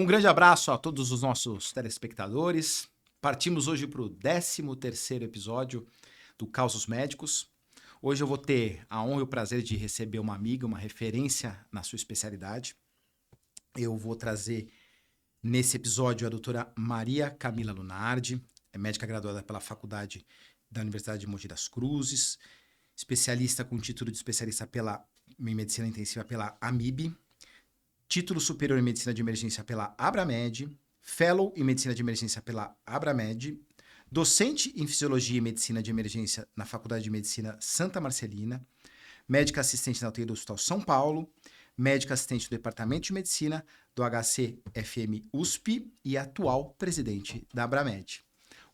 Um grande abraço a todos os nossos telespectadores. Partimos hoje para o 13º episódio do Causos Médicos. Hoje eu vou ter a honra e o prazer de receber uma amiga, uma referência na sua especialidade. Eu vou trazer nesse episódio a doutora Maria Camila Lunardi, é médica graduada pela Faculdade da Universidade de Mogi das Cruzes, especialista com título de especialista em Medicina Intensiva pela AMIB, título superior em Medicina de Emergência pela Abramed, Fellow em Medicina de Emergência pela Abramed, docente em Fisiologia e Medicina de Emergência na Faculdade de Medicina Santa Marcelina, médica assistente na UTI do Hospital São Paulo, médica assistente do Departamento de Medicina do HCFM USP e atual presidente da Abramed.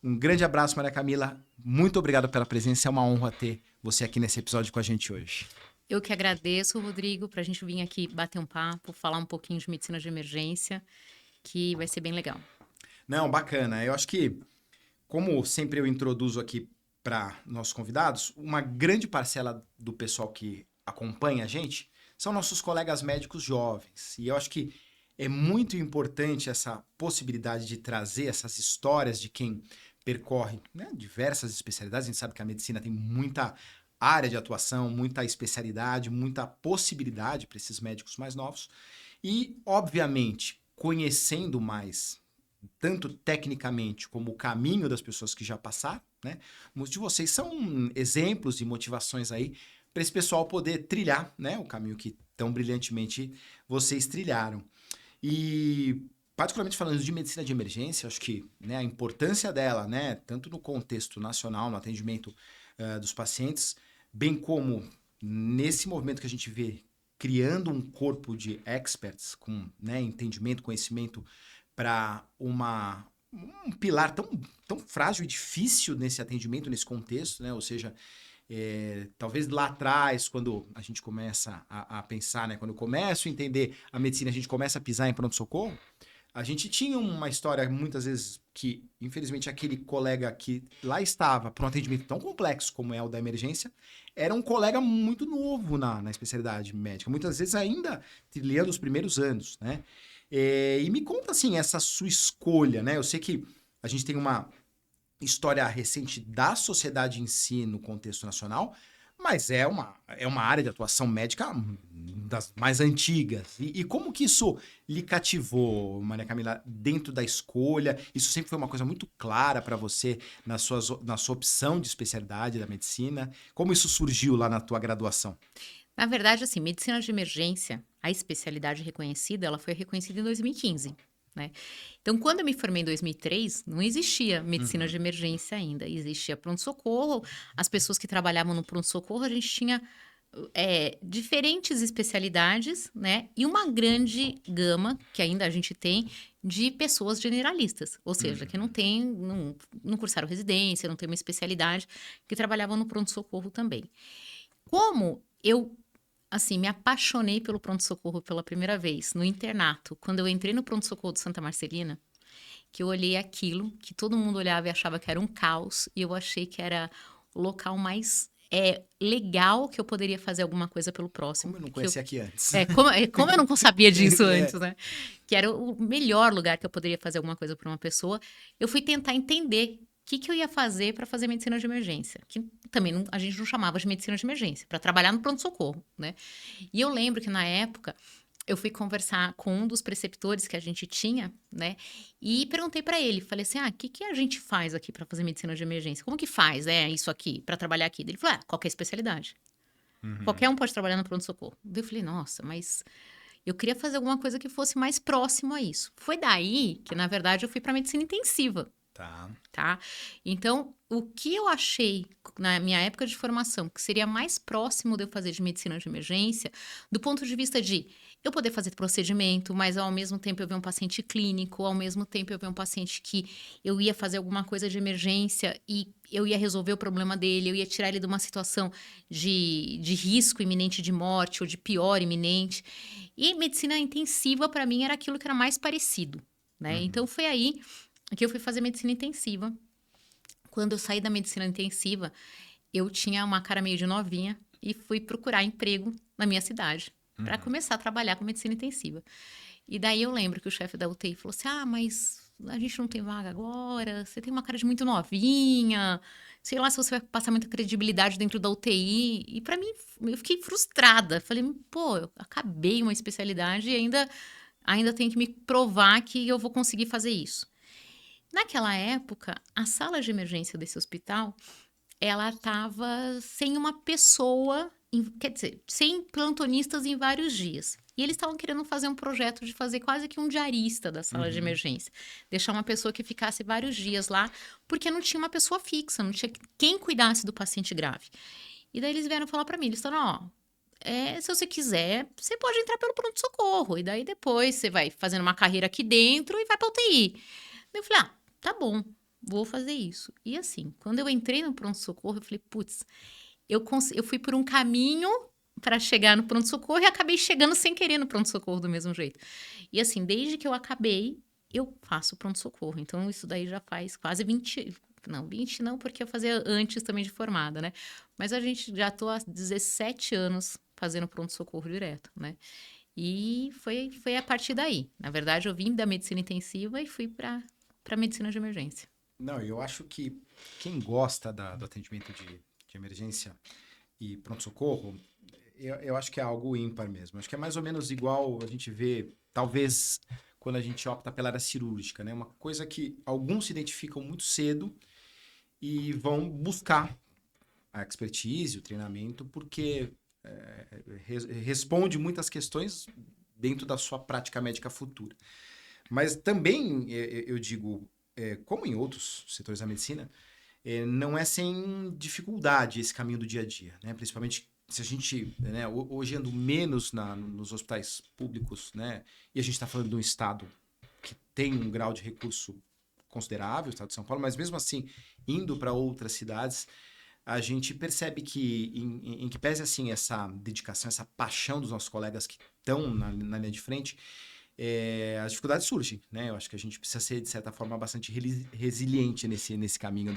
Um grande abraço, Maria Camila. Muito obrigado pela presença. É uma honra ter você aqui nesse episódio com a gente hoje. Eu que agradeço, Rodrigo, para a gente vir aqui bater um papo, falar um pouquinho de medicina de emergência, que vai ser bem legal. Não, bacana. Eu acho que, como sempre eu introduzo aqui para nossos convidados, uma grande parcela do pessoal que acompanha a gente são nossos colegas médicos jovens. E eu acho que é muito importante essa possibilidade de trazer essas histórias de quem percorre, né, diversas especialidades. A gente sabe que a medicina tem muita área de atuação, muita especialidade, muita possibilidade para esses médicos mais novos. E, obviamente, conhecendo mais, tanto tecnicamente como o caminho das pessoas que já passaram, né? Muitos de vocês são exemplos e motivações aí para esse pessoal poder trilhar, né, o caminho que tão brilhantemente vocês trilharam. E, particularmente falando de medicina de emergência, acho que, né, a importância dela, né, tanto no contexto nacional, no atendimento dos pacientes, bem como nesse movimento que a gente vê criando um corpo de experts com, né, entendimento, conhecimento para um pilar tão frágil e difícil nesse atendimento, nesse contexto, né? Ou seja, talvez lá atrás, quando a gente começa a pensar, né, quando eu começo a entender a medicina, a gente começa a pisar em pronto-socorro, a gente tinha uma história, muitas vezes, que, infelizmente, aquele colega que lá estava para um atendimento tão complexo como é o da emergência, era um colega muito novo na especialidade médica, muitas vezes ainda trilhando os primeiros anos, né? E me conta, assim, essa sua escolha, né? Eu sei que a gente tem uma história recente da sociedade em si no contexto nacional, mas é uma área de atuação médica das mais antigas. E como que isso lhe cativou, Maria Camila, dentro da escolha? Isso sempre foi uma coisa muito clara para você na sua opção de especialidade da medicina? Como isso surgiu lá na tua graduação? Na verdade, assim, medicina de emergência, a especialidade reconhecida, ela foi reconhecida em 2015, né? Então, quando eu me formei em 2003, não existia medicina de emergência ainda. Existia pronto-socorro, as pessoas que trabalhavam no pronto-socorro, a gente tinha diferentes especialidades, né? E uma grande gama, que ainda a gente tem, de pessoas generalistas. Ou seja, que não cursaram residência, não tem uma especialidade, que trabalhavam no pronto-socorro também. Como eu, assim, me apaixonei pelo pronto-socorro pela primeira vez, no internato, quando eu entrei no pronto-socorro de Santa Marcelina, que eu olhei aquilo, que todo mundo olhava e achava que era um caos, e eu achei que era o local mais legal que eu poderia fazer alguma coisa pelo próximo. Como eu não conhecia aqui antes. Como eu não sabia disso antes, né? Que era o melhor lugar que eu poderia fazer alguma coisa para uma pessoa. Eu fui tentar entender o que eu ia fazer para fazer medicina de emergência, que também a gente não chamava de medicina de emergência, para trabalhar no pronto-socorro, né? E eu lembro que na época eu fui conversar com um dos preceptores que a gente tinha, né? E perguntei para ele, falei assim: o que a gente faz aqui para fazer medicina de emergência? Como que faz, isso aqui, para trabalhar aqui? Ele falou: qualquer especialidade. Qualquer um pode trabalhar no pronto-socorro. Eu falei: nossa, mas eu queria fazer alguma coisa que fosse mais próximo a isso. Foi daí que, na verdade, eu fui para medicina intensiva. Tá? Então, o que eu achei na minha época de formação que seria mais próximo de eu fazer de medicina de emergência, do ponto de vista de eu poder fazer procedimento, mas ao mesmo tempo eu ver um paciente clínico, ao mesmo tempo eu ver um paciente que eu ia fazer alguma coisa de emergência e eu ia resolver o problema dele, eu ia tirar ele de uma situação de risco iminente de morte ou de pior iminente. E medicina intensiva, para mim, era aquilo que era mais parecido, né? Então, foi aí que eu fui fazer medicina intensiva. Quando eu saí da medicina intensiva, eu tinha uma cara meio de novinha e fui procurar emprego na minha cidade. para começar a trabalhar com medicina intensiva. E daí eu lembro que o chefe da UTI falou assim, mas a gente não tem vaga agora, você tem uma cara de muito novinha, sei lá se você vai passar muita credibilidade dentro da UTI. E para mim, eu fiquei frustrada. Falei, pô, eu acabei uma especialidade e ainda tenho que me provar que eu vou conseguir fazer isso. Naquela época, a sala de emergência desse hospital, ela estava sem uma pessoa, quer dizer, sem plantonistas em vários dias. E eles estavam querendo fazer um projeto de fazer quase que um diarista da sala de emergência. Deixar uma pessoa que ficasse vários dias lá, porque não tinha uma pessoa fixa, não tinha quem cuidasse do paciente grave. E daí eles vieram falar para mim, eles falaram, se você quiser, você pode entrar pelo pronto-socorro. E daí depois você vai fazendo uma carreira aqui dentro e vai para UTI. Daí eu falei, tá bom, vou fazer isso. E assim, quando eu entrei no pronto-socorro, eu falei, putz, eu fui por um caminho para chegar no pronto-socorro e acabei chegando sem querer no pronto-socorro do mesmo jeito. E assim, desde que eu acabei, eu faço pronto-socorro. Então, isso daí já faz quase 20... Não, 20 não, porque eu fazia antes também de formada, né? Mas a gente já tô há 17 anos fazendo pronto-socorro direto, né? E foi a partir daí. Na verdade, eu vim da medicina intensiva e fui para medicina de emergência. Não, eu acho que quem gosta do atendimento de emergência e pronto-socorro, eu acho que é algo ímpar mesmo. Acho que é mais ou menos igual a gente vê, talvez, quando a gente opta pela área cirúrgica, né? Uma coisa que alguns se identificam muito cedo e vão buscar a expertise, o treinamento, porque responde muitas questões dentro da sua prática médica futura. Mas também, eu digo, como em outros setores da medicina, não é sem dificuldade esse caminho do dia a dia, né? Principalmente se a gente, né, hoje ando menos nos hospitais públicos, né? E a gente está falando de um estado que tem um grau de recurso considerável, o estado de São Paulo, mas mesmo assim, indo para outras cidades, a gente percebe que, em que pese assim essa dedicação, essa paixão dos nossos colegas que estão na linha de frente, as dificuldades surgem, né? Eu acho que a gente precisa ser, de certa forma, bastante resiliente nesse caminho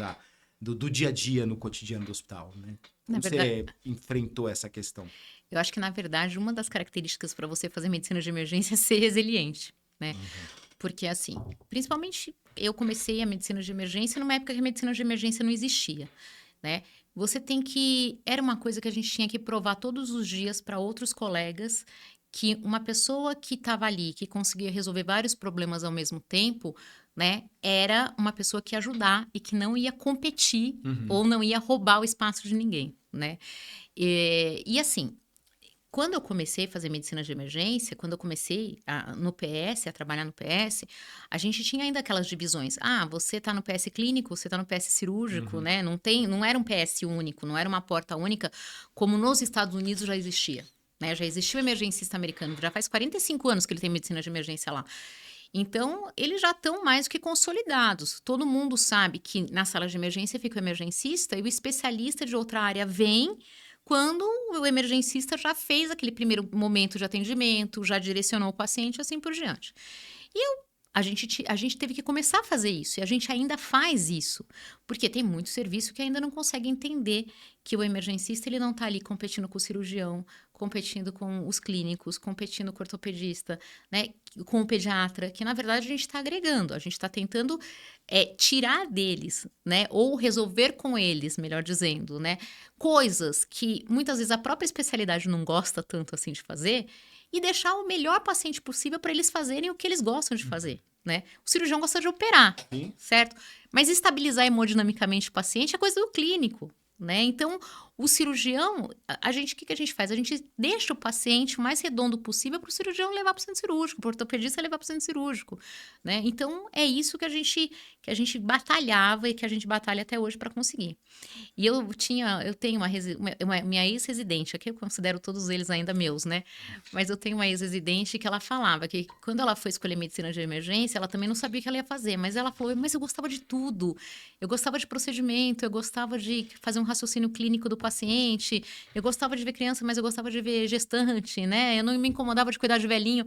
do dia a dia, no cotidiano do hospital, né? Como você enfrentou essa questão? Eu acho que, na verdade, uma das características para você fazer medicina de emergência é ser resiliente, né? Porque, assim, principalmente eu comecei a medicina de emergência numa época que a medicina de emergência não existia, né? Você tem que... Era uma coisa que a gente tinha que provar todos os dias para outros colegas que uma pessoa que estava ali, que conseguia resolver vários problemas ao mesmo tempo, né, era uma pessoa que ia ajudar e que não ia competir ou não ia roubar o espaço de ninguém, né? E assim, quando eu comecei a fazer medicina de emergência, quando eu comecei no PS, a trabalhar no PS, a gente tinha ainda aquelas divisões. Você está no PS clínico, você está no PS cirúrgico, né? Não era um PS único, não era uma porta única, como nos Estados Unidos já existia. Né? Já existiu o emergencista americano, já faz 45 anos que ele tem medicina de emergência lá. Então, eles já estão mais do que consolidados. Todo mundo sabe que na sala de emergência fica o emergencista e o especialista de outra área vem quando o emergencista já fez aquele primeiro momento de atendimento, já direcionou o paciente, assim por diante. A gente teve que começar a fazer isso, e a gente ainda faz isso, porque tem muito serviço que ainda não consegue entender que o emergencista ele não está ali competindo com o cirurgião, competindo com os clínicos, competindo com o ortopedista, né, com o pediatra, que na verdade a gente está agregando, a gente está tentando tirar deles, né, ou resolver com eles, melhor dizendo, né, coisas que muitas vezes a própria especialidade não gosta tanto assim de fazer, e deixar o melhor paciente possível para eles fazerem o que eles gostam de fazer, né? O cirurgião gosta de operar, certo? Mas estabilizar hemodinamicamente o paciente é coisa do clínico, né? Então, o cirurgião, o que a gente faz? A gente deixa o paciente o mais redondo possível para o cirurgião levar para o centro cirúrgico, para o ortopedista levar para o centro cirúrgico, né? Então, é isso que a gente batalhava e que a gente batalha até hoje para conseguir. E eu tenho uma minha ex-residente, aqui eu considero todos eles ainda meus, né? Mas eu tenho uma ex-residente que ela falava que quando ela foi escolher medicina de emergência, ela também não sabia o que ela ia fazer, mas ela falou, mas eu gostava de tudo. Eu gostava de procedimento, eu gostava de fazer um raciocínio clínico do paciente, eu gostava de ver criança, mas eu gostava de ver gestante, né? Eu não me incomodava de cuidar de velhinho.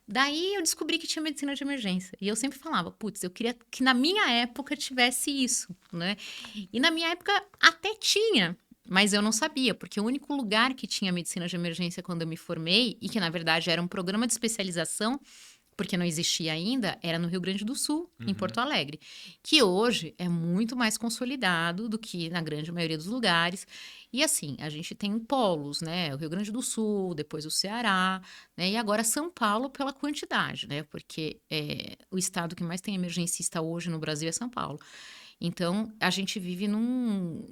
Daí eu descobri que tinha medicina de emergência. E eu sempre falava, putz, eu queria que na minha época tivesse isso, né? E na minha época até tinha, Mas eu não sabia, porque o único lugar que tinha medicina de emergência quando eu me formei, e que na verdade era um programa de especialização, porque não existia ainda, era no Rio Grande do Sul, em Uhum. Porto Alegre, que hoje é muito mais consolidado do que na grande maioria dos lugares. E assim, a gente tem polos, né? O Rio Grande do Sul, depois o Ceará, né? E agora São Paulo pela quantidade, né? Porque o estado que mais tem emergencista hoje no Brasil é São Paulo. Então, a gente vive num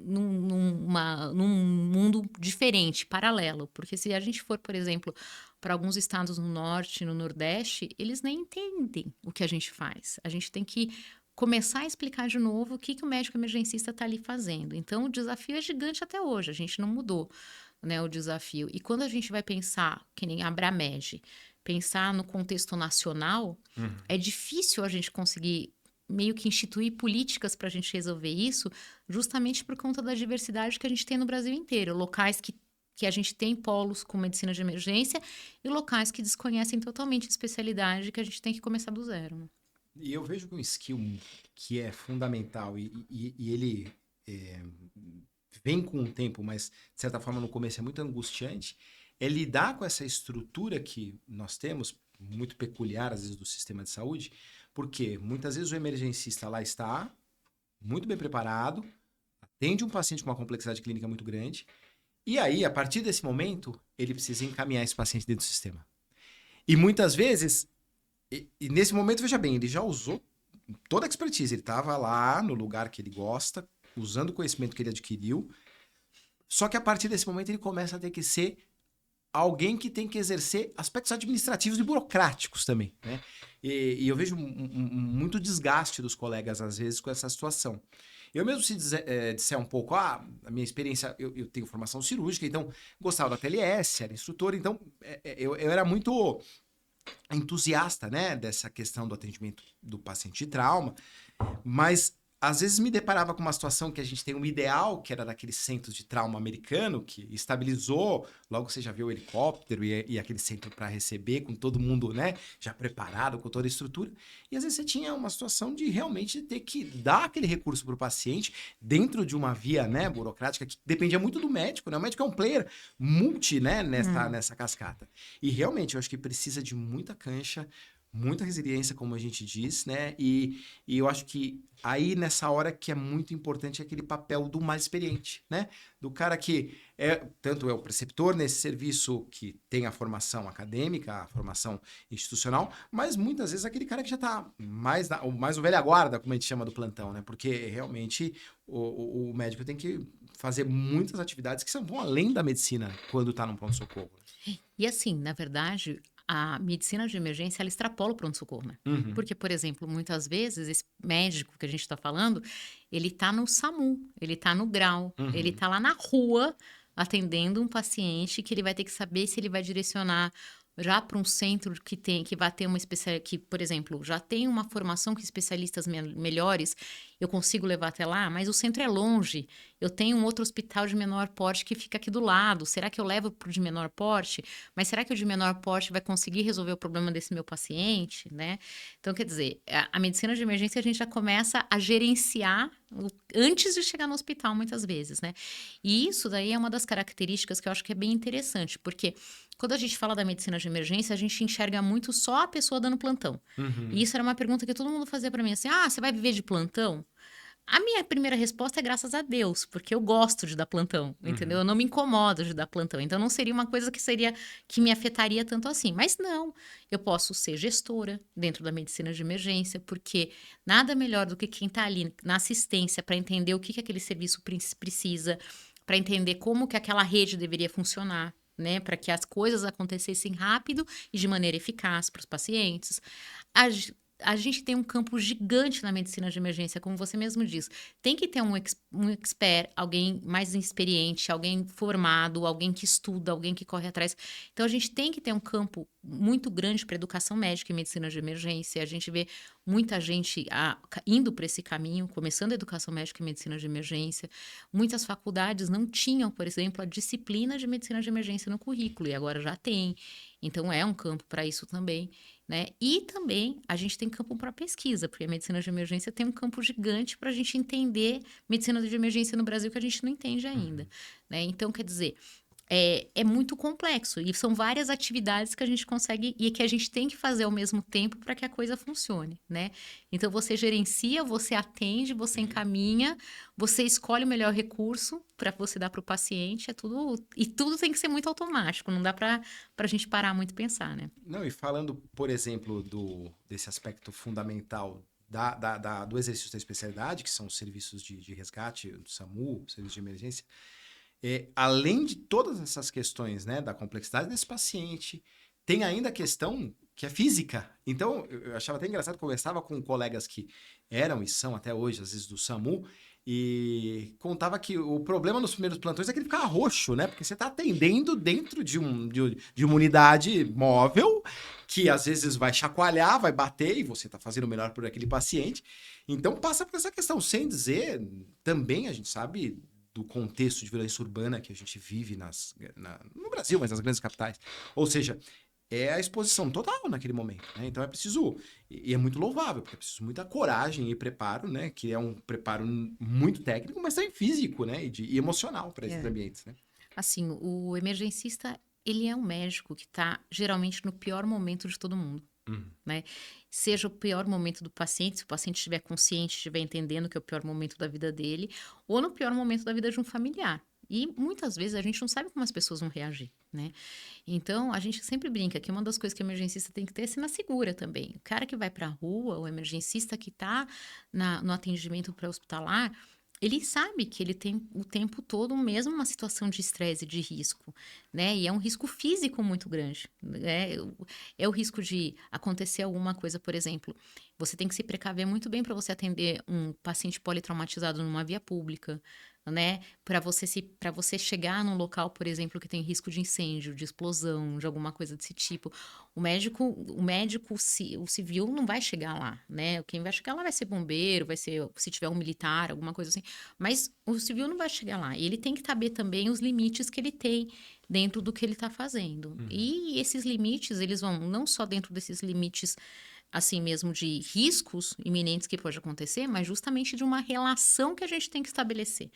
mundo diferente, paralelo. Porque se a gente for, por exemplo, para alguns estados no norte, no nordeste, eles nem entendem o que a gente faz. A gente tem que começar a explicar de novo o que o médico emergencista está ali fazendo. Então, o desafio é gigante até hoje. A gente não mudou, né, o desafio. E quando a gente vai pensar, que nem a Abramed, pensar no contexto nacional, Uhum. é difícil a gente conseguir meio que instituir políticas para a gente resolver isso, justamente por conta da diversidade que a gente tem no Brasil inteiro. Locais que a gente tem polos com medicina de emergência e locais que desconhecem totalmente a especialidade que a gente tem que começar do zero. Né? E eu vejo que um skill que é fundamental e ele é, vem com o tempo, mas de certa forma no começo é muito angustiante, é lidar com essa estrutura que nós temos, muito peculiar às vezes do sistema de saúde, porque muitas vezes o emergencista lá está muito bem preparado, atende um paciente com uma complexidade clínica muito grande, e aí, a partir desse momento, ele precisa encaminhar esse paciente dentro do sistema. E muitas vezes, e nesse momento, veja bem, ele já usou toda a expertise, ele estava lá no lugar que ele gosta, usando o conhecimento que ele adquiriu, só que a partir desse momento ele começa a ter que ser alguém que tem que exercer aspectos administrativos e burocráticos também, né? E eu vejo muito desgaste dos colegas, às vezes, com essa situação. Eu mesmo, se disser um pouco, a minha experiência, eu tenho formação cirúrgica, então gostava da TLS, era instrutor, então eu era muito entusiasta, né, dessa questão do atendimento do paciente de trauma, mas às vezes me deparava com uma situação que a gente tem um ideal, que era daquele centro de trauma americano, que estabilizou, logo você já viu o helicóptero e aquele centro para receber, com todo mundo, né, já preparado, com toda a estrutura. E às vezes você tinha uma situação de realmente ter que dar aquele recurso para o paciente dentro de uma via, né, burocrática, que dependia muito do médico, né? O médico é um player multi, né, nessa cascata. E realmente eu acho que precisa de muita cancha, muita resiliência, como a gente diz, né? E eu acho que aí nessa hora que é muito importante é aquele papel do mais experiente, né? Do cara que tanto é o preceptor nesse serviço que tem a formação acadêmica, a formação institucional, mas muitas vezes aquele cara que já está mais o velha guarda, como a gente chama do plantão, né? Porque realmente o médico tem que fazer muitas atividades que vão além da medicina quando está num pronto-socorro. E assim, na verdade, a medicina de emergência, ela extrapola o pronto-socorro, né? Uhum. Porque, por exemplo, muitas vezes esse médico que a gente está falando, ele está no SAMU, ele está no grau, ele Uhum. está lá na rua atendendo um paciente que ele vai ter que saber se ele vai direcionar já para um centro que vai ter uma especialidade, que, por exemplo, já tem uma formação com especialistas melhores, eu consigo levar até lá, mas o centro é longe. Eu tenho um outro hospital de menor porte que fica aqui do lado. Será que eu levo para o de menor porte? Mas será que o de menor porte vai conseguir resolver o problema desse meu paciente, né? Então, quer dizer, a medicina de emergência a gente já começa a gerenciar antes de chegar no hospital, muitas vezes, né? E isso daí é uma das características que eu acho que é bem interessante, porque quando a gente fala da medicina de emergência, a gente enxerga muito só a pessoa dando plantão. Uhum. E isso era uma pergunta que todo mundo fazia para mim, assim, você vai viver de plantão? A minha primeira resposta é graças a Deus, porque eu gosto de dar plantão, entendeu? Uhum. Eu não me incomodo de dar plantão. Então não seria uma coisa que me afetaria tanto assim. Mas não, eu posso ser gestora dentro da medicina de emergência, porque nada melhor do que quem está ali na assistência para entender o que aquele serviço precisa, para entender como que aquela rede deveria funcionar, né, para que as coisas acontecessem rápido e de maneira eficaz para os pacientes. A gente tem um campo gigante na medicina de emergência, como você mesmo diz. Tem que ter um expert, alguém mais experiente, alguém formado, alguém que estuda, alguém que corre atrás. Então, a gente tem que ter um campo muito grande para educação médica e medicina de emergência. A gente vê muita gente indo para esse caminho, começando a educação médica e medicina de emergência. Muitas faculdades não tinham, por exemplo, a disciplina de medicina de emergência no currículo, e agora já tem. Então, é um campo para isso também, né? E também a gente tem campo para pesquisa, porque a medicina de emergência tem um campo gigante para a gente entender medicina de emergência no Brasil que a gente não entende ainda, né? Então, quer dizer, é muito complexo e são várias atividades que a gente consegue e que a gente tem que fazer ao mesmo tempo para que a coisa funcione, né? Então você gerencia, você atende, você encaminha, você escolhe o melhor recurso para você dar para o paciente, e tudo tem que ser muito automático, não dá para a gente parar muito e pensar, né? Não, e falando, por exemplo, desse aspecto fundamental do exercício da especialidade, que são os serviços de resgate, do SAMU, serviço de emergência, além de todas essas questões, né, da complexidade desse paciente, tem ainda a questão que é física. Então, eu achava até engraçado, conversava com colegas que eram e são até hoje, às vezes, do SAMU, e contava que o problema nos primeiros plantões é que ele ficava roxo, né? Porque você está atendendo dentro de uma unidade móvel, que às vezes vai chacoalhar, vai bater, e você está fazendo o melhor por aquele paciente. Então, passa por essa questão. Sem dizer, também a gente sabe do contexto de violência urbana que a gente vive no Brasil, mas nas grandes capitais. Ou seja, é a exposição total naquele momento, né? Então é preciso, e é muito louvável, porque é preciso muita coragem e preparo, né? Que é um preparo muito técnico, mas também físico, né? E emocional para esses ambientes, né? Assim, o emergencista, ele é um médico que está geralmente no pior momento de todo mundo, né? Seja o pior momento do paciente, se o paciente estiver consciente, estiver entendendo que é o pior momento da vida dele, ou no pior momento da vida de um familiar. E muitas vezes a gente não sabe como as pessoas vão reagir, né? Então, a gente sempre brinca que uma das coisas que o emergencista tem que ter é cena segura também. O cara que vai para a rua, o emergencista que está no atendimento pré-hospitalar, ele sabe que ele tem o tempo todo mesmo uma situação de estresse e de risco, né? E é um risco físico muito grande, né? É o risco de acontecer alguma coisa, por exemplo, você tem que se precaver muito bem para você atender um paciente politraumatizado numa via pública, né? Para você chegar num local, por exemplo, que tem risco de incêndio, de explosão, de alguma coisa desse tipo. O civil não vai chegar lá, né? Quem vai chegar lá vai ser bombeiro, vai ser, se tiver um militar, alguma coisa assim. Mas o civil não vai chegar lá. E ele tem que saber também os limites que ele tem dentro do que ele está fazendo. E esses limites, eles vão não só dentro desses limites assim mesmo de riscos iminentes que pode acontecer, mas justamente de uma relação que a gente tem que estabelecer,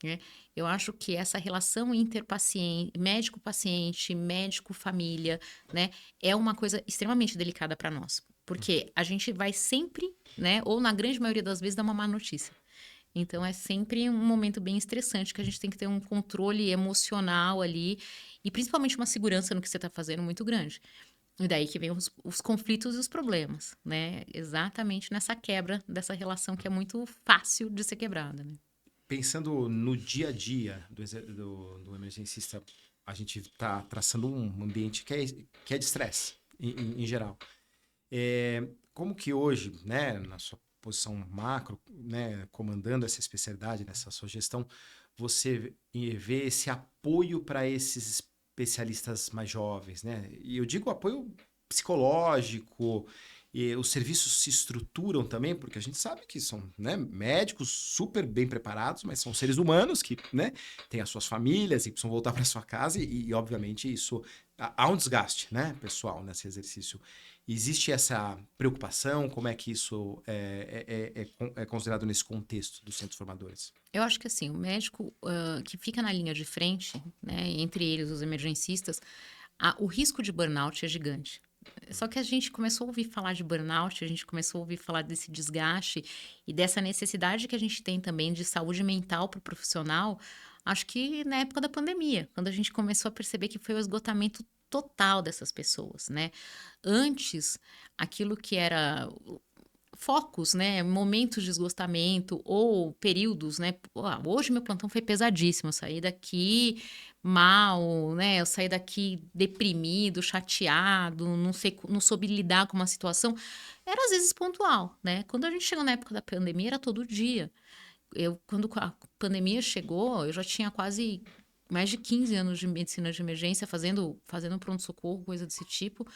né? Eu acho que essa relação interpaciente, médico-paciente, médico-família, né, é uma coisa extremamente delicada para nós, porque a gente vai sempre, né, ou na grande maioria das vezes, dar uma má notícia. Então, é sempre um momento bem estressante que a gente tem que ter um controle emocional ali e principalmente uma segurança no que você está fazendo muito grande. E daí que vem os conflitos e os problemas, né? Exatamente nessa quebra dessa relação que é muito fácil de ser quebrada, né? Pensando no dia a dia do emergencista, a gente está traçando um ambiente que é de estresse, em geral. Como que hoje, né, na sua posição macro, né, comandando essa especialidade, nessa sua gestão, você vê esse apoio para esses especialistas mais jovens, né? E eu digo apoio psicológico, e os serviços se estruturam também, porque a gente sabe que são, né, médicos super bem preparados, mas são seres humanos que, né, têm as suas famílias e precisam voltar para sua casa e, obviamente, isso há um desgaste, né, pessoal nesse exercício. Existe essa preocupação? Como é que isso é considerado nesse contexto dos centros formadores? Eu acho que assim, o médico que fica na linha de frente, né, entre eles os emergencistas, o risco de burnout é gigante. Só que a gente começou a ouvir falar de burnout, a gente começou a ouvir falar desse desgaste e dessa necessidade que a gente tem também de saúde mental para o profissional, acho que na época da pandemia, quando a gente começou a perceber que foi o esgotamento total dessas pessoas, né? Antes, aquilo que era focos, né, momentos de esgotamento ou períodos, né, hoje meu plantão foi pesadíssimo, eu saí daqui mal, né, eu saí daqui deprimido, chateado, não soube lidar com uma situação, era às vezes pontual, né, quando a gente chegou na época da pandemia era todo dia, quando a pandemia chegou, eu já tinha quase mais de 15 anos de medicina de emergência, fazendo pronto-socorro, coisa desse tipo.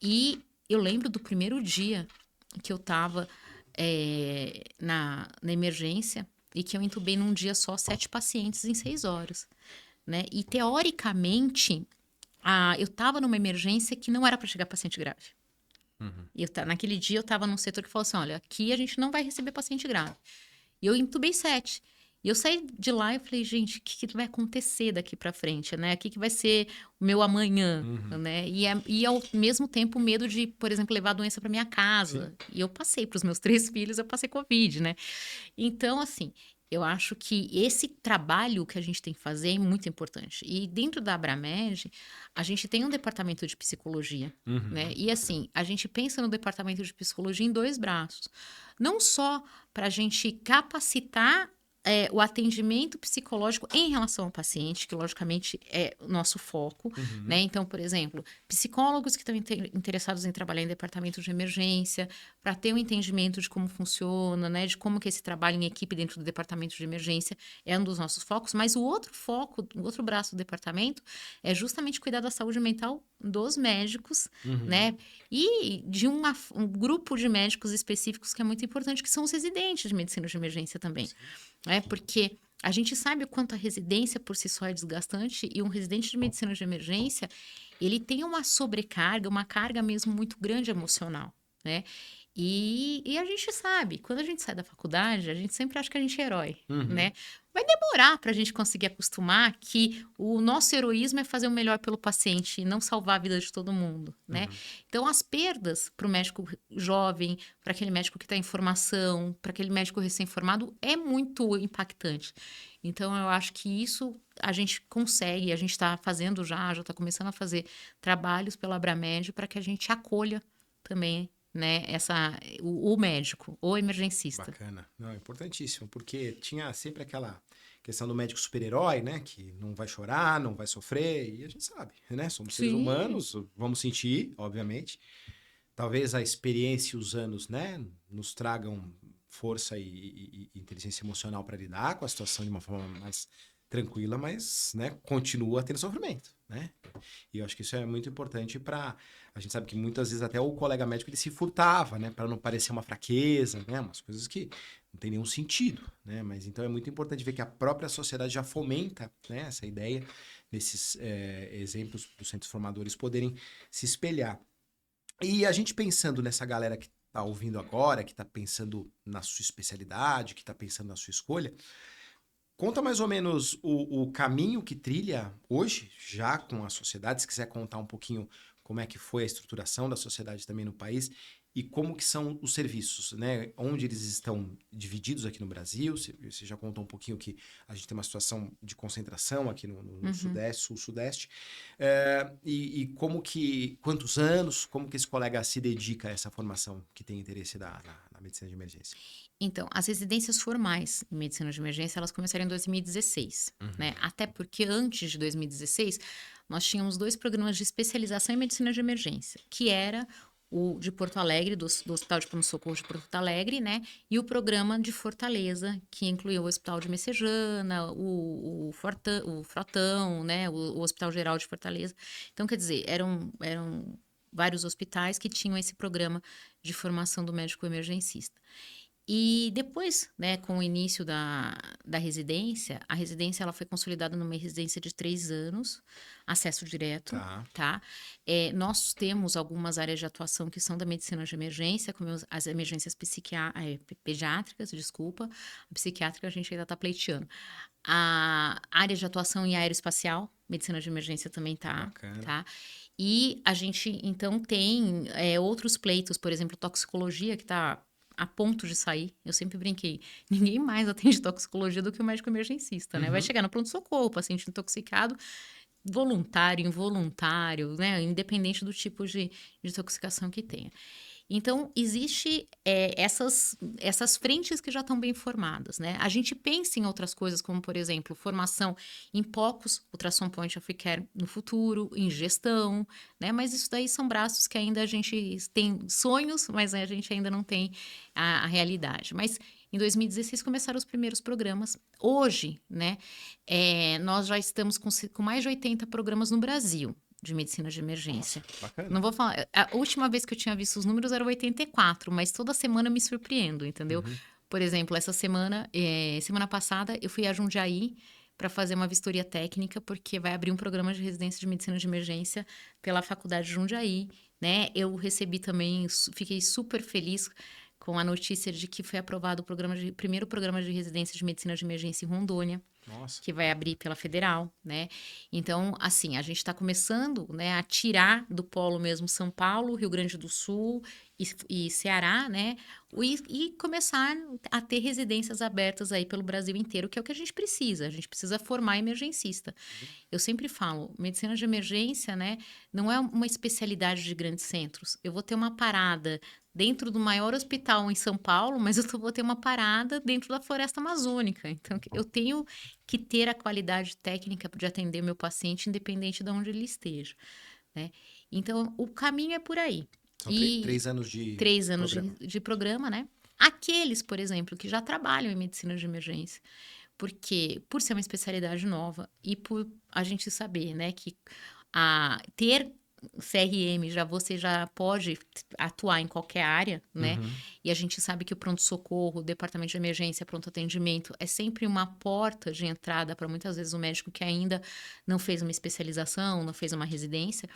E eu lembro do primeiro dia que eu estava na emergência e que eu entubei num dia só 7 pacientes em 6 horas, né? E, teoricamente, eu estava numa emergência que não era para chegar paciente grave. Naquele dia eu estava num setor que falou assim, olha, aqui a gente não vai receber paciente grave. E eu entubei 7. E eu saí de lá e falei, gente, o que vai acontecer daqui para frente, né? O que vai ser o meu amanhã, né? E ao mesmo tempo o medo de, por exemplo, levar a doença para minha casa. Sim. E eu passei para os meus 3 filhos, eu passei Covid, né? Então, assim, eu acho que esse trabalho que a gente tem que fazer é muito importante. E dentro da Abramed, a gente tem um departamento de psicologia, né? E assim, a gente pensa no departamento de psicologia em 2 braços. Não só para a gente capacitar o atendimento psicológico em relação ao paciente, que logicamente é o nosso foco, né? Então, por exemplo, psicólogos que estão interessados em trabalhar em departamento de emergência, para ter um entendimento de como funciona, né? De como que esse trabalho em equipe dentro do departamento de emergência é um dos nossos focos, mas o outro foco, o outro braço do departamento é justamente cuidar da saúde mental dos médicos, né? E de um grupo de médicos específicos que é muito importante, que são os residentes de medicina de emergência também. Porque a gente sabe o quanto a residência por si só é desgastante e um residente de medicina de emergência, ele tem uma sobrecarga, uma carga mesmo muito grande emocional, né? E a gente sabe, quando a gente sai da faculdade, a gente sempre acha que a gente é herói, né? Vai demorar para a gente conseguir acostumar que o nosso heroísmo é fazer o melhor pelo paciente e não salvar a vida de todo mundo, né? Então, as perdas para o médico jovem, para aquele médico que está em formação, para aquele médico recém-formado, é muito impactante. Então, eu acho que isso a gente consegue, a gente está fazendo já está começando a fazer trabalhos pela Abramed para que a gente acolha também, né, o médico, o emergencista. Bacana. Não, é importantíssimo, porque tinha sempre aquela questão do médico super-herói, né, que não vai chorar, não vai sofrer, e a gente sabe, né, somos seres humanos, vamos sentir, obviamente. Talvez a experiência e os anos, né, nos tragam força e inteligência emocional para lidar com a situação de uma forma mais tranquila, mas, né, continua tendo sofrimento, né? E eu acho que isso é muito importante para a gente sabe que muitas vezes até o colega médico ele se furtava, né, para não parecer uma fraqueza, né, umas coisas que não tem nenhum sentido, né? Mas então é muito importante ver que a própria sociedade já fomenta, né, essa ideia nesses exemplos dos centros formadores poderem se espelhar. E a gente pensando nessa galera que está ouvindo agora, que está pensando na sua especialidade, que está pensando na sua escolha, conta mais ou menos o caminho que trilha hoje, já com a sociedade, se quiser contar um pouquinho como é que foi a estruturação da sociedade também no país e como que são os serviços, né? Onde eles estão divididos aqui no Brasil. Você já contou um pouquinho que a gente tem uma situação de concentração aqui no Sudeste, Sul-Sudeste. E como que, quantos anos, como que esse colega se dedica a essa formação que tem interesse na medicina de emergência? Então, as residências formais em medicina de emergência, elas começaram em 2016, né? Até porque antes de 2016, nós tínhamos 2 programas de especialização em medicina de emergência, que era o de Porto Alegre, do Hospital de Pronto-Socorro de Porto Alegre, né? E o programa de Fortaleza, que incluía o Hospital de Messejana, o Frotão, né? O Hospital Geral de Fortaleza. Então, quer dizer, eram vários hospitais que tinham esse programa de formação do médico emergencista. E depois, né, com o início da residência, a residência ela foi consolidada numa residência de 3 anos, acesso direto, tá? Nós temos algumas áreas de atuação que são da medicina de emergência, como as emergências pediátricas, desculpa, a psiquiátrica a gente ainda está pleiteando. A área de atuação em aeroespacial, medicina de emergência também tá? E a gente, então, tem outros pleitos, por exemplo, toxicologia, que está a ponto de sair. Eu sempre brinquei. Ninguém mais atende toxicologia do que o médico emergencista, né? Vai chegar no pronto-socorro, paciente intoxicado, voluntário, involuntário, né? Independente do tipo de intoxicação que tenha. Então, existe essas frentes que já estão bem formadas, né? A gente pensa em outras coisas, como, por exemplo, formação em POCs, Ultrassom Point of Care no futuro, em gestão, né? Mas isso daí são braços que ainda a gente tem sonhos, mas a gente ainda não tem a realidade. Mas Em 2016 começaram os primeiros programas. Hoje, né, nós já estamos com mais de 80 programas no Brasil de medicina de emergência. Nossa, bacana. Não vou falar. A última vez que eu tinha visto os números era 84, mas toda semana eu me surpreendo, entendeu? Uhum. Por exemplo, essa semana, semana passada, eu fui a Jundiaí para fazer uma vistoria técnica, porque vai abrir um programa de residência de medicina de emergência pela Faculdade de Jundiaí, né? Eu recebi também, fiquei super feliz com a notícia de que foi aprovado o primeiro programa de residência de medicina de emergência em Rondônia. Nossa. Que vai abrir pela Federal, né? Então, assim, a gente está começando, né, a tirar do polo mesmo São Paulo, Rio Grande do Sul e Ceará, né? E começar a ter residências abertas aí pelo Brasil inteiro, que é o que a gente precisa. A gente precisa formar emergencista. Eu sempre falo, medicina de emergência, né, não é uma especialidade de grandes centros. Eu vou ter uma parada dentro do maior hospital em São Paulo, mas eu vou ter uma parada dentro da floresta amazônica. Então, eu tenho que ter a qualidade técnica de atender meu paciente, independente de onde ele esteja, né? Então, o caminho é por aí. São E 3 anos de 3 anos programa. de programa, né? Aqueles, por exemplo, que já trabalham em medicina de emergência, porque por ser uma especialidade nova e por a gente saber, né, que ter CRM, você já pode atuar em qualquer área, né? Uhum. E a gente sabe que o pronto-socorro, o departamento de emergência, pronto atendimento é sempre uma porta de entrada para muitas vezes o médico que ainda não fez uma especialização, não fez uma residência.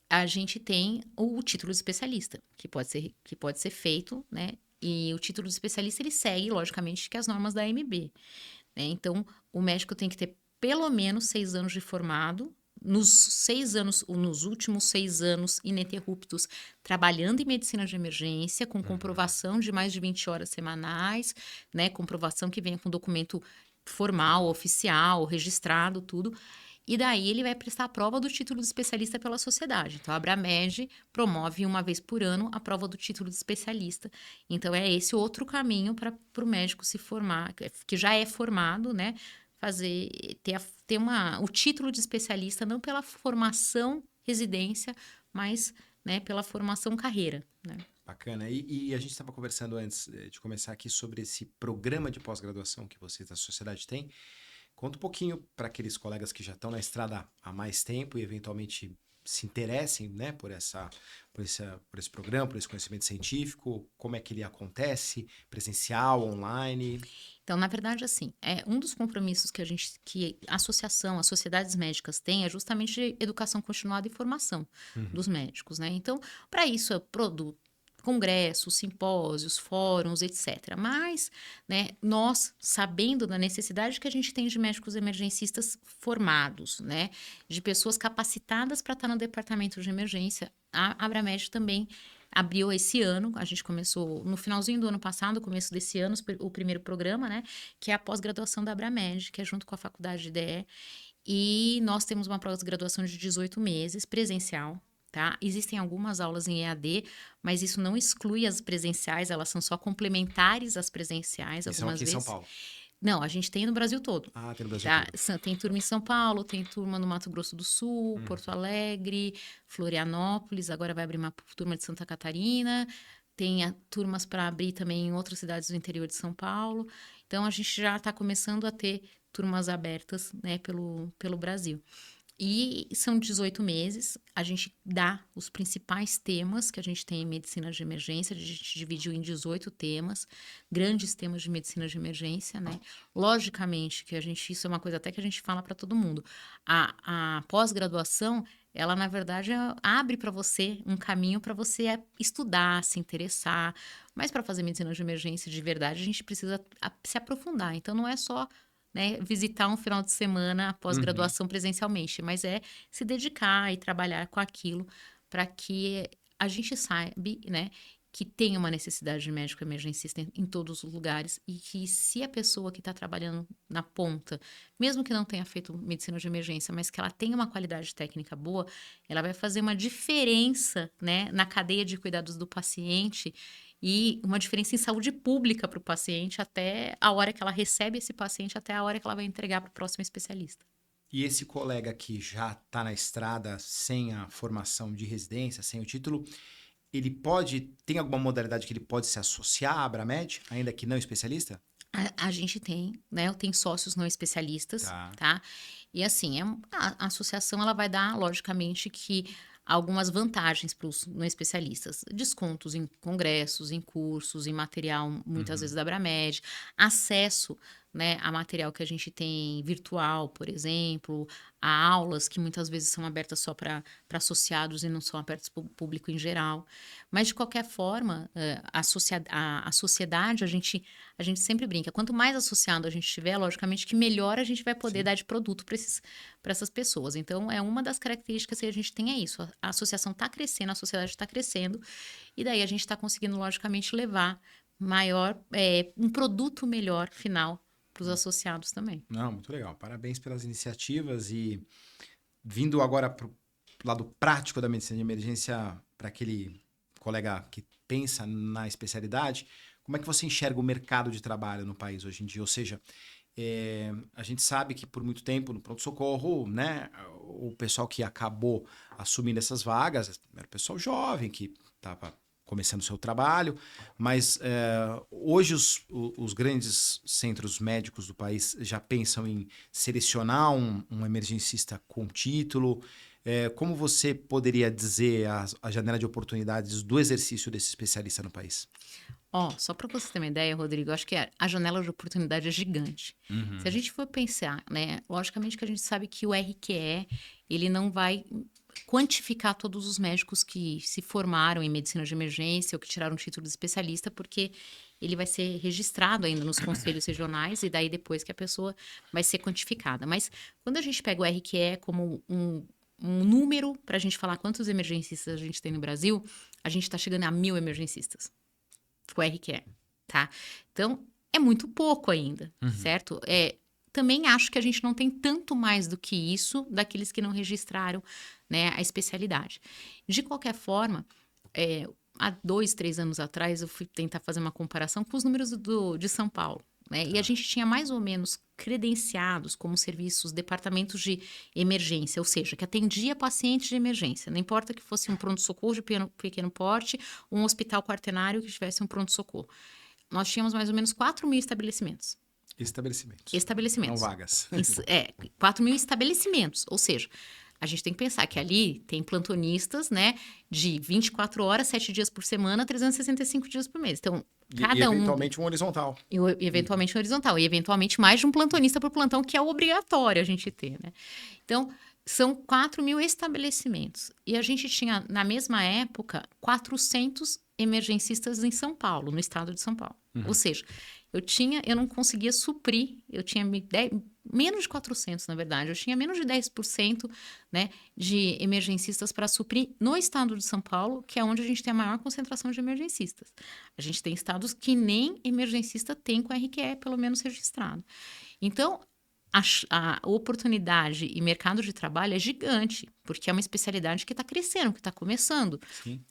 A gente tem o título de especialista, que pode ser feito, né? E o título de especialista ele segue, logicamente, que as normas da AMB, né? Então, o médico tem que ter pelo menos 6 anos de formado, nos últimos 6 anos ininterruptos, trabalhando em medicina de emergência, com comprovação de mais de 20 horas semanais, né? Comprovação que venha com documento formal, oficial, registrado, tudo. E daí ele vai prestar a prova do título de especialista pela sociedade. Então, a Abramed promove uma vez por ano a prova do título de especialista. Então, é esse outro caminho para o médico se formar, que já é formado, né? Ter o título de especialista, não pela formação residência, mas, né, pela formação carreira, né? Bacana. E a gente estava conversando antes de começar aqui sobre esse programa de pós-graduação que vocês da sociedade têm. Conta um pouquinho para aqueles colegas que já estão na estrada há mais tempo e eventualmente se interessem, né, por esse programa, por esse conhecimento científico, como é que ele acontece, presencial, online. Então, na verdade, assim, um dos compromissos que a associação, as sociedades médicas têm é justamente de educação continuada e formação dos médicos, né? Então, para isso, produto, congressos, simpósios, fóruns, etc. Mas, né, nós, sabendo da necessidade que a gente tem de médicos emergencistas formados, né, de pessoas capacitadas para estar no departamento de emergência, a Abramed também abriu esse ano, a gente começou no finalzinho do ano passado, começo desse ano, o primeiro programa, né, que é a pós-graduação da Abramed, que é junto com a faculdade de DE, e nós temos uma pós-graduação de 18 meses, presencial, tá? Existem algumas aulas em EAD, mas isso não exclui as presenciais, elas são só complementares às presenciais, E são algumas aqui em São vezes. Paulo. Não, a gente tem no Brasil todo. Ah, tem no Brasil Tá? todo. Tem turma em São Paulo, tem turma no Mato Grosso do Sul, Porto Alegre, Florianópolis, agora vai abrir uma turma de Santa Catarina, tem turmas para abrir também em outras cidades do interior de São Paulo. Então, a gente já está começando a ter turmas abertas, né, pelo Brasil. E são 18 meses, a gente dá os principais temas que a gente tem em medicina de emergência, a gente dividiu em 18 temas, grandes temas de medicina de emergência, né? Logicamente que isso é uma coisa até que a gente fala para todo mundo. A pós-graduação, ela na verdade abre para você um caminho para você estudar, se interessar, mas para fazer medicina de emergência de verdade, a gente precisa se aprofundar. Então não é só, né, visitar um final de semana após graduação presencialmente, mas é se dedicar e trabalhar com aquilo para que a gente saiba, né, que tem uma necessidade de médico emergencista em todos os lugares e que se a pessoa que está trabalhando na ponta, mesmo que não tenha feito medicina de emergência, mas que ela tenha uma qualidade técnica boa, ela vai fazer uma diferença, né, na cadeia de cuidados do paciente e uma diferença em saúde pública para o paciente até a hora que ela recebe esse paciente, até a hora que ela vai entregar para o próximo especialista. E esse colega que já está na estrada sem a formação de residência, sem o título, tem alguma modalidade que ele pode se associar à Abramed, ainda que não especialista? A gente tem, né? Eu tenho sócios não especialistas, Tá. tá? E assim, a associação ela vai dar, logicamente, que algumas vantagens para os não especialistas. Descontos em congressos, em cursos, em material, muitas vezes da Abramed, acesso, né, a material que a gente tem virtual, por exemplo, a aulas que muitas vezes são abertas só para associados e não são abertas para o público em geral. Mas, de qualquer forma, a sociedade, a gente sempre brinca. Quanto mais associado a gente tiver, logicamente, que melhor a gente vai poder Sim. dar de produto para essas pessoas. Então, é uma das características que a gente tem é isso. A associação está crescendo, a sociedade está crescendo, e daí a gente está conseguindo, logicamente, levar um produto melhor final para os associados também. Não, muito legal. Parabéns pelas iniciativas e vindo agora para o lado prático da medicina de emergência, para aquele colega que pensa na especialidade, como é que você enxerga o mercado de trabalho no país hoje em dia? Ou seja, a gente sabe que por muito tempo no pronto-socorro, né, o pessoal que acabou assumindo essas vagas era o pessoal jovem que estava começando o seu trabalho, mas hoje os grandes centros médicos do país já pensam em selecionar um emergencista com título. Como você poderia dizer a janela de oportunidades do exercício desse especialista no país? Só para você ter uma ideia, Rodrigo, eu acho que a janela de oportunidade é gigante. Se a gente for pensar, né, logicamente que a gente sabe que o RQE, ele não vai quantificar todos os médicos que se formaram em medicina de emergência ou que tiraram o título de especialista, porque ele vai ser registrado ainda nos conselhos regionais e daí depois que a pessoa vai ser quantificada. Mas quando a gente pega o RQE como um número para a gente falar quantos emergencistas a gente tem no Brasil, a gente está chegando a 1.000 emergencistas. O RQE, tá? Então, é muito pouco ainda, certo? Também acho que a gente não tem tanto mais do que isso daqueles que não registraram, né, a especialidade. De qualquer forma, há 2, 3 anos atrás, eu fui tentar fazer uma comparação com os números de São Paulo, né? E a gente tinha mais ou menos credenciados como serviços, departamentos de emergência, ou seja, que atendia pacientes de emergência. Não importa que fosse um pronto-socorro de pequeno porte, ou um hospital quaternário que tivesse um pronto-socorro. Nós tínhamos mais ou menos 4.000 estabelecimentos. Não vagas. 4.000 estabelecimentos, ou seja, a gente tem que pensar que ali tem plantonistas, né, de 24 horas, 7 dias por semana, 365 dias por mês. Então, E eventualmente um horizontal. E eventualmente um horizontal. E eventualmente mais de um plantonista por plantão, que é obrigatório a gente ter, né? Então, são 4.000 estabelecimentos. E a gente tinha, na mesma época, 400 emergencistas em São Paulo, no estado de São Paulo. Ou seja, eu não conseguia suprir, eu tinha menos de 400, na verdade, eu tinha menos de 10%, né, de emergencistas para suprir no estado de São Paulo, que é onde a gente tem a maior concentração de emergencistas. A gente tem estados que nem emergencista tem com RQE, pelo menos registrado. Então, a oportunidade e mercado de trabalho é gigante, porque é uma especialidade que está crescendo, que está começando.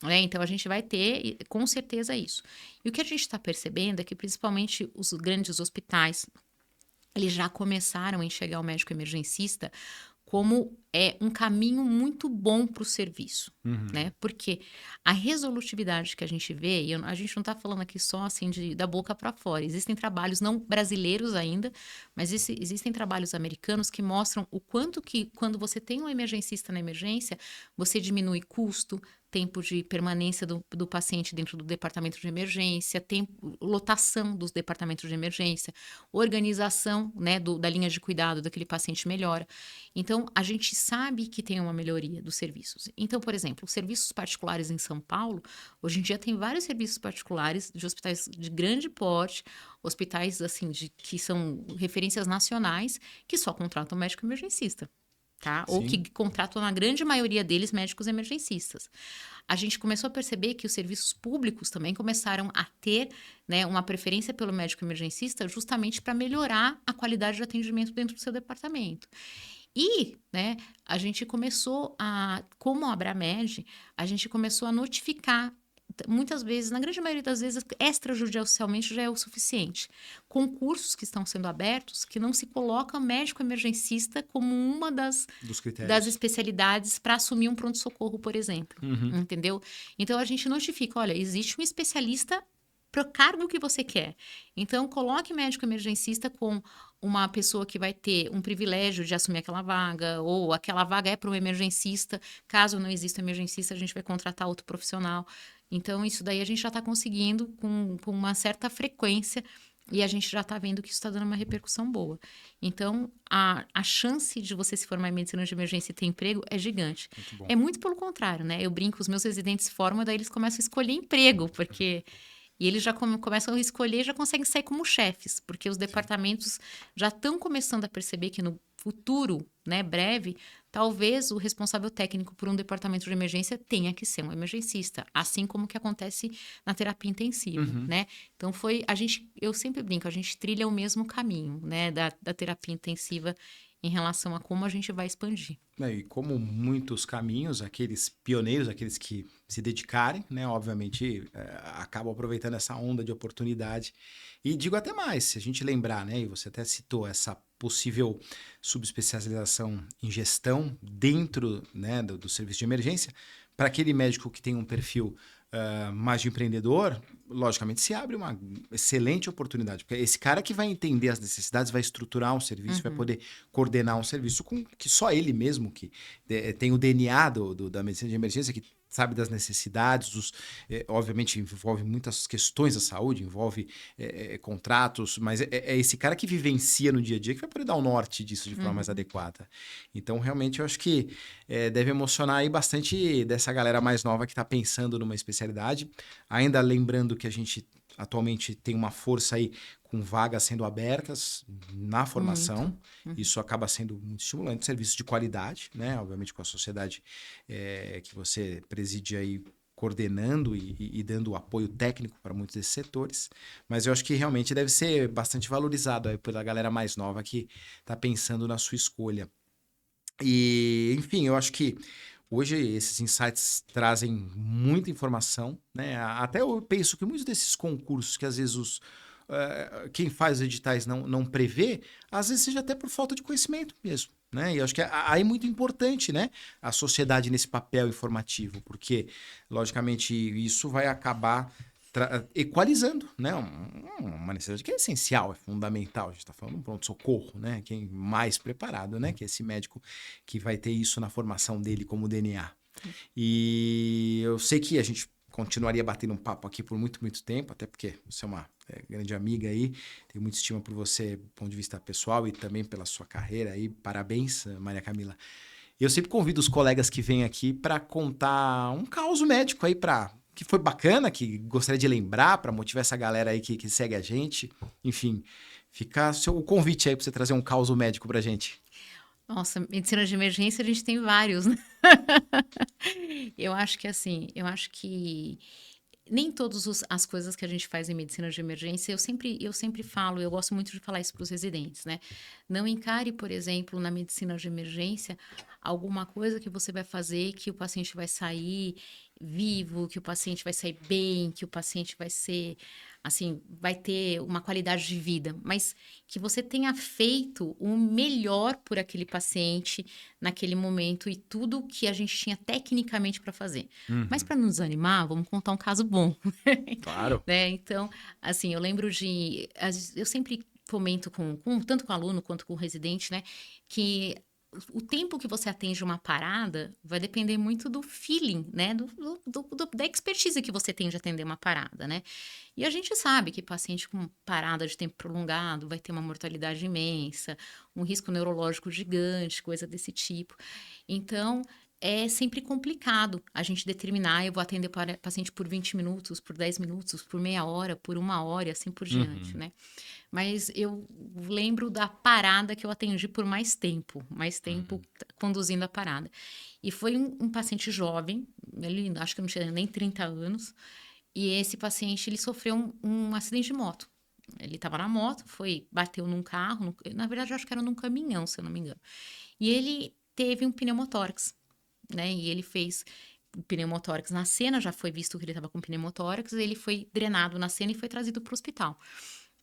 Né? Então, a gente vai ter, com certeza, isso. E o que a gente está percebendo é que, principalmente, os grandes hospitais, eles já começaram a enxergar o médico emergencista como um caminho muito bom para o serviço, né? Porque a resolutividade que a gente vê, e a gente não está falando aqui só assim da boca para fora, existem trabalhos não brasileiros ainda, mas existem trabalhos americanos que mostram o quanto que quando você tem um emergencista na emergência, você diminui custo, tempo de permanência do paciente dentro do departamento de emergência, lotação dos departamentos de emergência, organização, né, da linha de cuidado daquele paciente melhora. Então, a gente sabe que tem uma melhoria dos serviços. Então, por exemplo, os serviços particulares em São Paulo, hoje em dia tem vários serviços particulares de hospitais de grande porte, hospitais assim que são referências nacionais, que só contratam médico emergencista. Tá? Ou que contratam, na grande maioria deles, médicos emergencistas. A gente começou a perceber que os serviços públicos também começaram a ter, né, uma preferência pelo médico emergencista justamente para melhorar a qualidade de atendimento dentro do seu departamento. E, né, a gente começou como a Abramed, a gente começou a notificar muitas vezes, na grande maioria das vezes, extrajudicialmente já é o suficiente. Concursos que estão sendo abertos que não se coloca médico emergencista como uma das Dos critérios. das especialidades para assumir um pronto-socorro, por exemplo. Entendeu? Então, a gente notifica, olha, existe um especialista para o cargo que você quer. Então, coloque médico emergencista com uma pessoa que vai ter um privilégio de assumir aquela vaga, ou aquela vaga é para um emergencista. Caso não exista emergencista, a gente vai contratar outro profissional. Então, isso daí a gente já está conseguindo com uma certa frequência e a gente já está vendo que isso está dando uma repercussão boa. Então, a chance de você se formar em medicina de emergência e ter emprego é gigante. Muito bom. É muito pelo contrário, né? Eu brinco, os meus residentes se formam, daí eles começam a escolher emprego, porque... E eles já começam a escolher e já conseguem sair como chefes, porque os departamentos já estão começando a perceber que no futuro, né, breve, talvez o responsável técnico por um departamento de emergência tenha que ser um emergencista, assim como que acontece na terapia intensiva, né? Então eu sempre brinco, a gente trilha o mesmo caminho, né, da terapia intensiva em relação a como a gente vai expandir. E como muitos caminhos, aqueles pioneiros, aqueles que se dedicarem, né, obviamente, acabam aproveitando essa onda de oportunidade. E digo até mais, se a gente lembrar, né, e você até citou essa possível subespecialização em gestão dentro, né, do serviço de emergência, para aquele médico que tem um perfil mais de empreendedor, logicamente se abre uma excelente oportunidade, porque esse cara que vai entender as necessidades, vai estruturar um serviço, vai poder coordenar um serviço com que só ele mesmo, que tem o DNA da medicina de emergência, que sabe das necessidades, obviamente envolve muitas questões da saúde, envolve contratos, mas é esse cara que vivencia no dia a dia que vai poder dar o norte disso de forma mais adequada. Então, realmente, eu acho que deve emocionar aí bastante dessa galera mais nova que está pensando numa especialidade. Ainda lembrando que a gente atualmente tem uma força aí com vagas sendo abertas na formação. Isso acaba sendo muito estimulante. Serviço de qualidade, né? Obviamente com a sociedade que você preside aí coordenando e dando apoio técnico para muitos desses setores. Mas eu acho que realmente deve ser bastante valorizado aí pela galera mais nova que está pensando na sua escolha. E, enfim, eu acho que hoje esses insights trazem muita informação, né? Até eu penso que muitos desses concursos que às vezes quem faz os editais não prevê, às vezes seja até por falta de conhecimento mesmo, né? E eu acho que aí é muito importante, né, a sociedade nesse papel informativo, porque, logicamente, isso vai acabar equalizando, né? Uma necessidade que é essencial, é fundamental. A gente está falando de um pronto-socorro, né? Quem mais preparado, né? Que é esse médico que vai ter isso na formação dele como DNA. E eu sei que a gente continuaria batendo um papo aqui por muito, muito tempo, até porque você é uma grande amiga aí, tenho muita estima por você do ponto de vista pessoal e também pela sua carreira aí. Parabéns, Maria Camila. Eu sempre convido os colegas que vêm aqui para contar um caso médico aí que foi bacana, que gostaria de lembrar para motivar essa galera aí que segue a gente. Enfim, fica o convite aí para você trazer um caso médico para a gente. Nossa, medicina de emergência a gente tem vários, né? Eu acho que nem todas as coisas que a gente faz em medicina de emergência, eu sempre falo, eu gosto muito de falar isso para os residentes, né? Não encare, por exemplo, na medicina de emergência, alguma coisa que você vai fazer que o paciente vai sair vivo, que o paciente vai sair bem, que o paciente vai ser, assim, vai ter uma qualidade de vida, mas que você tenha feito o melhor por aquele paciente naquele momento e tudo que a gente tinha tecnicamente para fazer. Mas para não desanimar, vamos contar um caso bom. Claro. Né? Então, assim, eu lembro eu sempre comento tanto com o aluno quanto com o residente, né, que o tempo que você atende uma parada vai depender muito do feeling, né? Da expertise que você tem de atender uma parada, né? E a gente sabe que paciente com parada de tempo prolongado vai ter uma mortalidade imensa, um risco neurológico gigante, coisa desse tipo. Então, é sempre complicado a gente determinar, eu vou atender paciente por 20 minutos, por 10 minutos, por meia hora, por uma hora, e assim por diante, né? Mas eu lembro da parada que eu atendi por mais tempo conduzindo a parada. E foi um paciente jovem, ele acho que não tinha nem 30 anos, e esse paciente, ele sofreu um acidente de moto. Ele estava na moto, bateu num carro, na verdade eu acho que era num caminhão, se eu não me engano. E ele teve um pneumotórax, né? E ele fez pneumotórax na cena, já foi visto que ele estava com pneumotórax, ele foi drenado na cena e foi trazido para o hospital.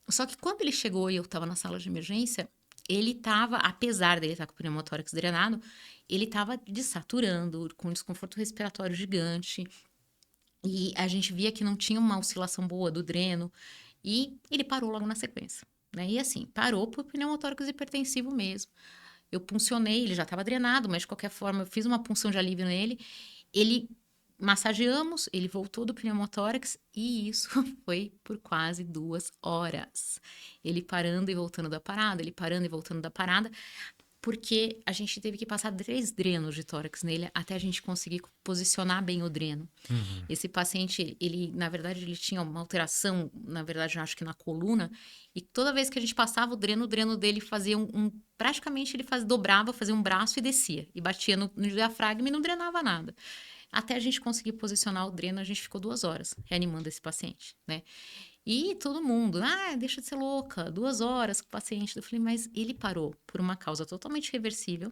Só que quando ele chegou e eu estava na sala de emergência, ele estava, apesar dele estar com o pneumotórax drenado, ele estava desaturando, com desconforto respiratório gigante, e a gente via que não tinha uma oscilação boa do dreno, e ele parou logo na sequência, né? E assim, parou por pneumotórax hipertensivo mesmo. Eu puncionei, ele já estava drenado, mas de qualquer forma eu fiz uma punção de alívio nele. Ele massageamos, ele voltou do pneumotórax e isso foi por quase 2 horas. Ele parando e voltando da parada, ele parando e voltando da parada, porque a gente teve que passar 3 drenos de tórax nele até a gente conseguir posicionar bem o dreno. Esse paciente, ele, na verdade, ele tinha uma alteração, na verdade, eu acho que na coluna, e toda vez que a gente passava o dreno dele fazia praticamente ele dobrava, fazia um braço e descia, e batia no diafragma e não drenava nada. Até a gente conseguir posicionar o dreno, a gente ficou 2 horas reanimando esse paciente, né? E todo mundo, deixa de ser louca, 2 horas com o paciente. Eu falei, mas ele parou por uma causa totalmente reversível,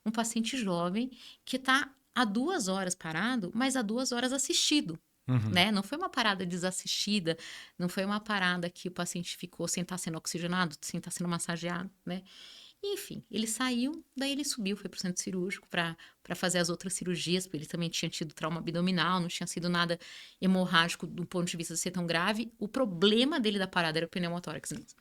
um paciente jovem que está há 2 horas parado, mas há 2 horas assistido, né? Não foi uma parada desassistida, não foi uma parada que o paciente ficou sem estar sendo oxigenado, sem estar sendo massageado, né? Enfim, ele saiu, daí ele subiu, foi para o centro cirúrgico para fazer as outras cirurgias, porque ele também tinha tido trauma abdominal, não tinha sido nada hemorrágico do ponto de vista de ser tão grave. O problema dele da parada era o pneumotórax mesmo.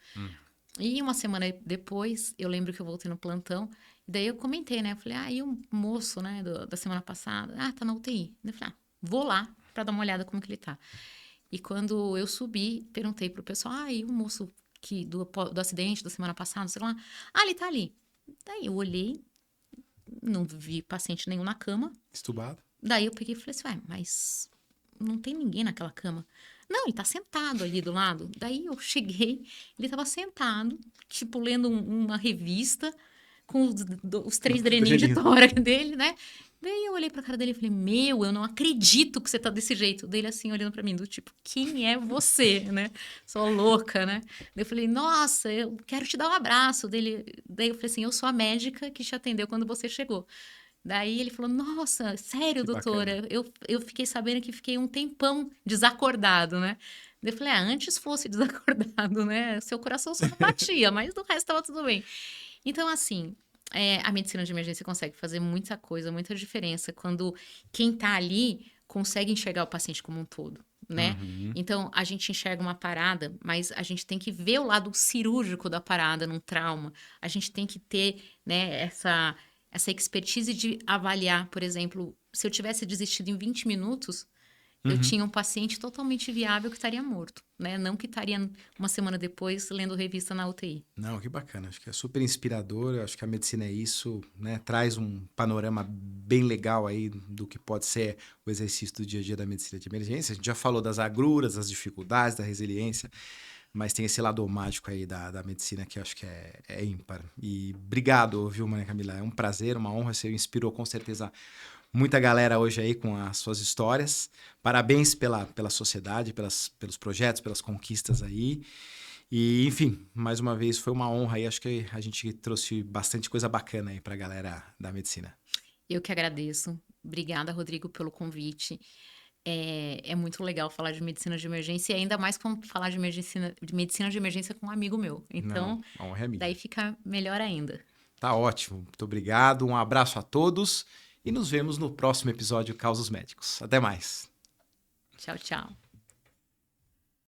E uma semana depois, eu lembro que eu voltei no plantão, e daí eu comentei, né? Eu falei, e o moço, né, da semana passada? Tá na UTI. Eu falei, vou lá para dar uma olhada como que ele tá. E quando eu subi, perguntei pro pessoal, e o moço do acidente da semana passada, sei lá. Ele tá ali. Daí eu olhei, não vi paciente nenhum na cama. Estubado. Daí eu peguei e falei assim, mas não tem ninguém naquela cama. Não, ele tá sentado ali do lado. Daí eu cheguei, ele tava sentado, tipo, lendo uma revista com os 3 dreninhos de tórax dele, né? Daí eu olhei pra cara dele e falei, eu não acredito que você tá desse jeito. Dele assim, olhando pra mim, do tipo, quem é você, né? Sou louca, né? Daí eu falei, nossa, eu quero te dar um abraço. Daí eu falei assim, eu sou a médica que te atendeu quando você chegou. Daí ele falou, nossa, sério, Que doutora? Eu fiquei sabendo que fiquei um tempão desacordado, né? Daí eu falei, antes fosse desacordado, né? Seu coração só não batia, mas do resto tava tudo bem. Então, assim, a medicina de emergência consegue fazer muita coisa, muita diferença quando quem tá ali consegue enxergar o paciente como um todo, né? Então, a gente enxerga uma parada, mas a gente tem que ver o lado cirúrgico da parada num trauma. A gente tem que ter, né, essa expertise de avaliar, por exemplo, se eu tivesse desistido em 20 minutos, eu tinha um paciente totalmente viável que estaria morto, né? Não que estaria uma semana depois lendo revista na UTI. Não, que bacana. Acho que é super inspirador. Acho que a medicina é isso, né? Traz um panorama bem legal aí do que pode ser o exercício do dia a dia da medicina de emergência. A gente já falou das agruras, das dificuldades, da resiliência, mas tem esse lado mágico aí da medicina que eu acho que é ímpar. E obrigado, viu, Maria Camila? É um prazer, uma honra. Você inspirou com certeza muita galera hoje aí com as suas histórias. Parabéns pela sociedade, pelos projetos, pelas conquistas aí. E, enfim, mais uma vez foi uma honra aí. Acho que a gente trouxe bastante coisa bacana aí pra galera da medicina. Eu que agradeço. Obrigada, Rodrigo, pelo convite. É muito legal falar de medicina de emergência e ainda mais falar de medicina de emergência com um amigo meu. Então, a honra é minha. daí fica melhor ainda. Tá ótimo. Muito obrigado. Um abraço a todos e nos vemos no próximo episódio Causos Médicos. Até mais. Tchau, tchau.